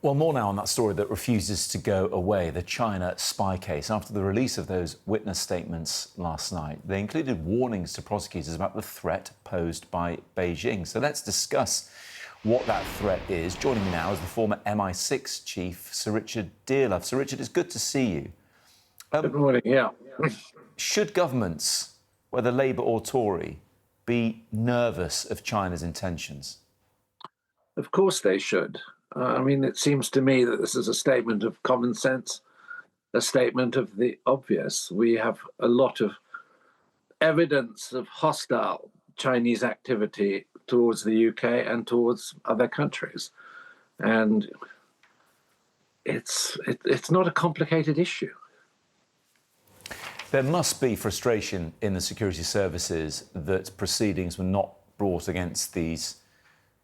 Well, more now on that story that refuses to go away, the China spy case. After the release of those witness statements last night, they included warnings to prosecutors about the threat posed by Beijing. So let's discuss what that threat is. Joining me now is the former MI6 chief, Sir Richard Dearlove. Sir Richard, it's good to see you. Good morning, yeah. Should governments, whether Labour or Tory, be nervous of China's intentions? Of course they should. It seems to me that this is a statement of common sense, a statement of the obvious. We have a lot of evidence of hostile Chinese activity towards the UK and towards other countries. And it's not a complicated issue. There must be frustration in the security services that proceedings were not brought against these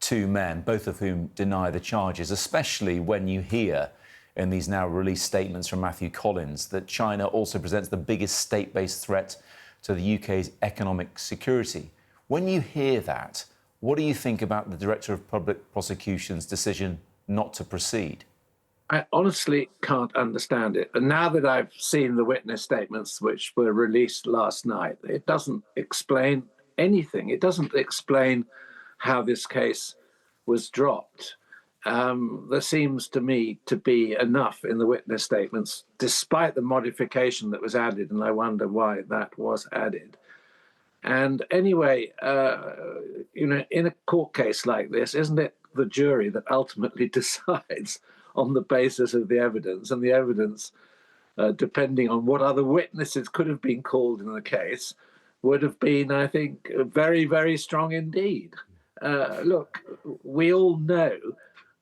two men, both of whom deny the charges, especially when you hear in these now released statements from Matthew Collins that China also presents the biggest state-based threat to the UK's economic security. When you hear that, what do you think about the Director of Public Prosecution's decision not to proceed? I honestly can't understand it. And now that I've seen the witness statements which were released last night, it doesn't explain anything. It doesn't explain how this case was dropped. There seems to me to be enough in the witness statements, despite the modification that was added, and I wonder why that was added. And anyway, in a court case like this, isn't it the jury that ultimately decides on the basis of the evidence? And the evidence, depending on what other witnesses could have been called in the case, would have been, I think, very, very strong indeed. Look, we all know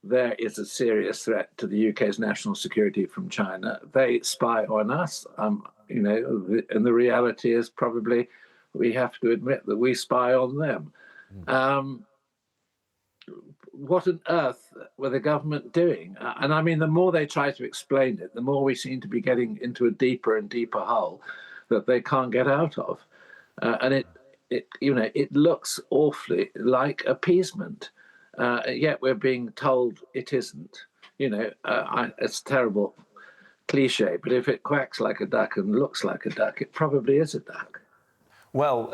there is a serious threat to the UK's national security from China. They spy on us, and the reality is probably we have to admit that we spy on them. What on earth were the government doing? The more they try to explain it, the more we seem to be getting into a deeper and deeper hole that they can't get out of. It looks awfully like appeasement, yet we're being told it isn't. It's a terrible cliche, but if it quacks like a duck and looks like a duck, it probably is a duck. Well,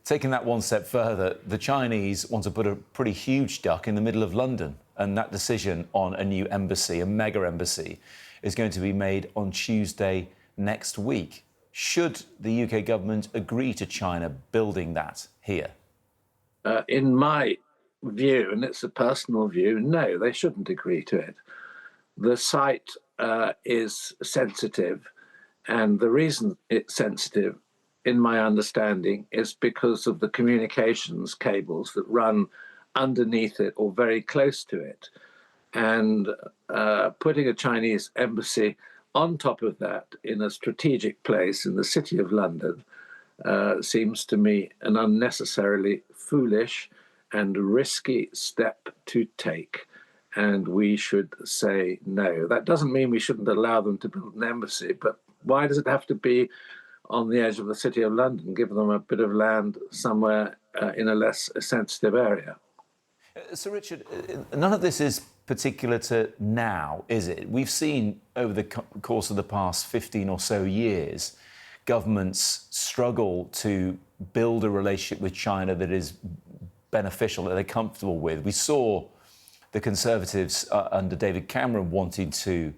taking that one step further, the Chinese want to put a pretty huge duck in the middle of London, and that decision on a new embassy, a mega embassy, is going to be made on Tuesday next week. Should the UK government agree to China building that here? In my view, and it's a personal view, no, they shouldn't agree to it. The site is sensitive, and the reason it's sensitive, in my understanding, is because of the communications cables that run underneath it or very close to it. And putting a Chinese embassy on top of that, in a strategic place in the city of London, seems to me an unnecessarily foolish and risky step to take. And we should say no. That doesn't mean we shouldn't allow them to build an embassy, but why does it have to be on the edge of the city of London? Give them a bit of land somewhere in a less sensitive area. So, Richard, none of this is particular to now, is it? We've seen over the course of the past 15 or so years, governments struggle to build a relationship with China that is beneficial, that they're comfortable with. We saw the Conservatives under David Cameron wanting to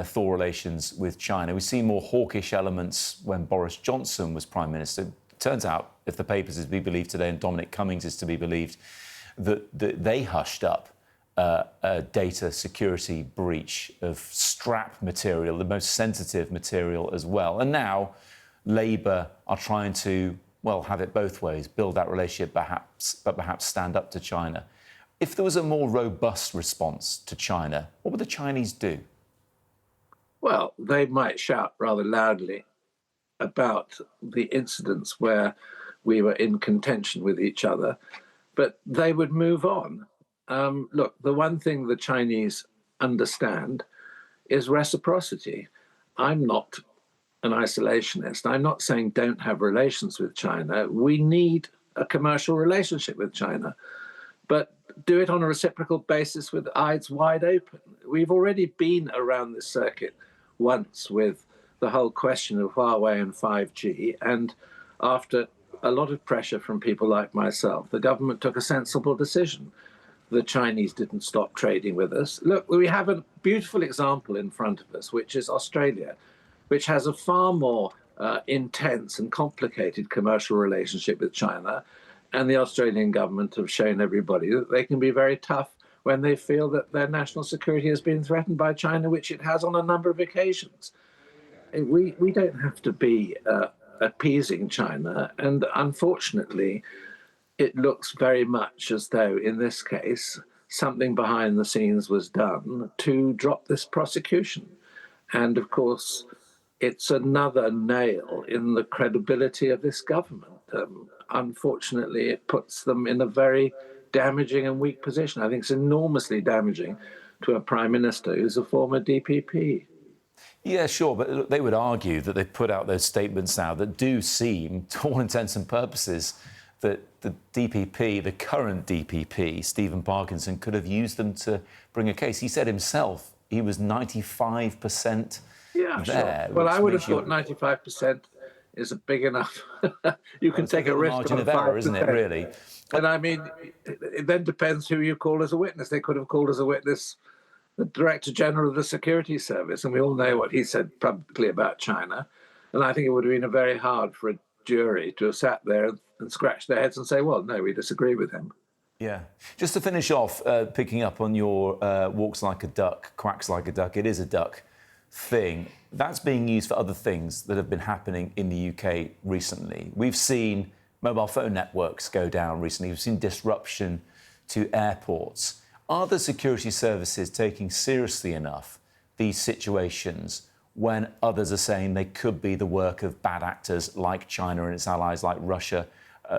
thaw relations with China. We've seen more hawkish elements when Boris Johnson was Prime Minister. It turns out, if the papers is to be believed today and Dominic Cummings is to be believed, that they hushed up a data security breach of strap material, the most sensitive material as well. And now Labour are trying to, well, have it both ways, build that relationship but perhaps stand up to China. If there was a more robust response to China, what would the Chinese do? Well, they might shout rather loudly about the incidents where we were in contention with each other, but they would move on. Look, the one thing the Chinese understand is reciprocity. I'm not an isolationist. I'm not saying don't have relations with China. We need a commercial relationship with China. but do it on a reciprocal basis with eyes wide open. We've already been around this circuit once with the whole question of Huawei and 5G, and after a lot of pressure from people like myself, the government took a sensible decision. The Chinese didn't stop trading with us. Look, we have a beautiful example in front of us, which is Australia, which has a far more intense and complicated commercial relationship with China. And the Australian government have shown everybody that they can be very tough when they feel that their national security has been threatened by China, which it has on a number of occasions. We don't have to be appeasing China. And unfortunately, it looks very much as though, in this case, something behind the scenes was done to drop this prosecution. And of course, it's another nail in the credibility of this government. Unfortunately, it puts them in a very damaging and weak position. I think it's enormously damaging to a prime minister who's a former DPP. Yeah, sure, but they would argue that they've put out those statements now that do seem, to all intents and purposes, that the DPP, the current DPP, Stephen Parkinson, could have used them to bring a case. He said himself he was 95% there. Sure. Well, I would have thought 95% is a big enough. You can take a risk margin of of error, isn't it, really? And I mean, it then depends who you call as a witness. They could have called as a witness the Director General of the Security Service, and we all know what he said publicly about China. And I think it would have been very hard for a jury to have sat there and scratched their heads and say, well, no, we disagree with him. Yeah. Just to finish off, picking up on your walks like a duck, quacks like a duck, it is a duck thing. That's being used for other things that have been happening in the UK recently. We've seen mobile phone networks go down recently. We've seen disruption to airports. Are the security services taking seriously enough these situations when others are saying they could be the work of bad actors like China and its allies, like Russia,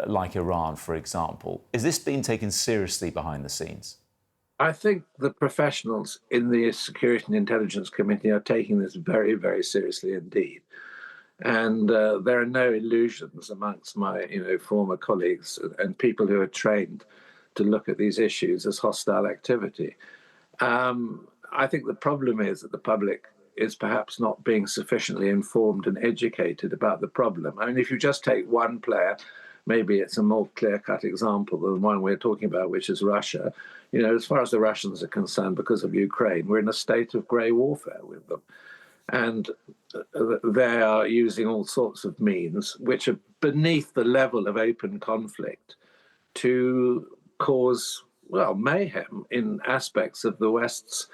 like Iran, for example? Is this being taken seriously behind the scenes? I think the professionals in the Security and Intelligence Committee are taking this very, very seriously indeed. And there are no illusions amongst my former colleagues and people who are trained to look at these issues as hostile activity. I think the problem is that the public is perhaps not being sufficiently informed and educated about the problem. I mean, if you just take one player, maybe it's a more clear-cut example than the one we're talking about, which is Russia. As far as the Russians are concerned, because of Ukraine, we're in a state of grey warfare with them. And they are using all sorts of means which are beneath the level of open conflict to cause, well, mayhem in aspects of the West's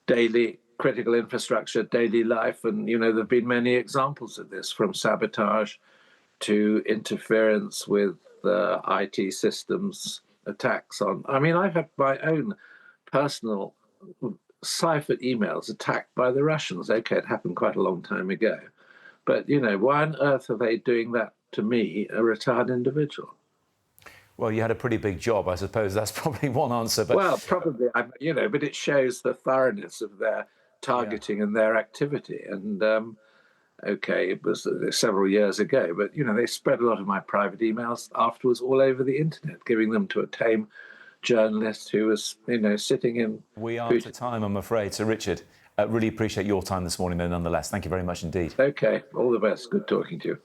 daily critical infrastructure, daily life. And, there have been many examples of this, from sabotage to interference with IT systems, attacks on. I mean, I've had my own personal ciphered emails attacked by the Russians. Okay, it happened quite a long time ago. But, why on earth are they doing that to me, a retired individual? Well, you had a pretty big job, I suppose. That's probably one answer. But... Well, probably, but it shows the thoroughness of their targeting and their activity. And, okay, it was several years ago, but, they spread a lot of my private emails afterwards all over the internet, giving them to a tame journalist who was, sitting in... We are out of time, I'm afraid. So, Richard, really appreciate your time this morning, though, nonetheless. Thank you very much indeed. Okay, all the best. Good talking to you.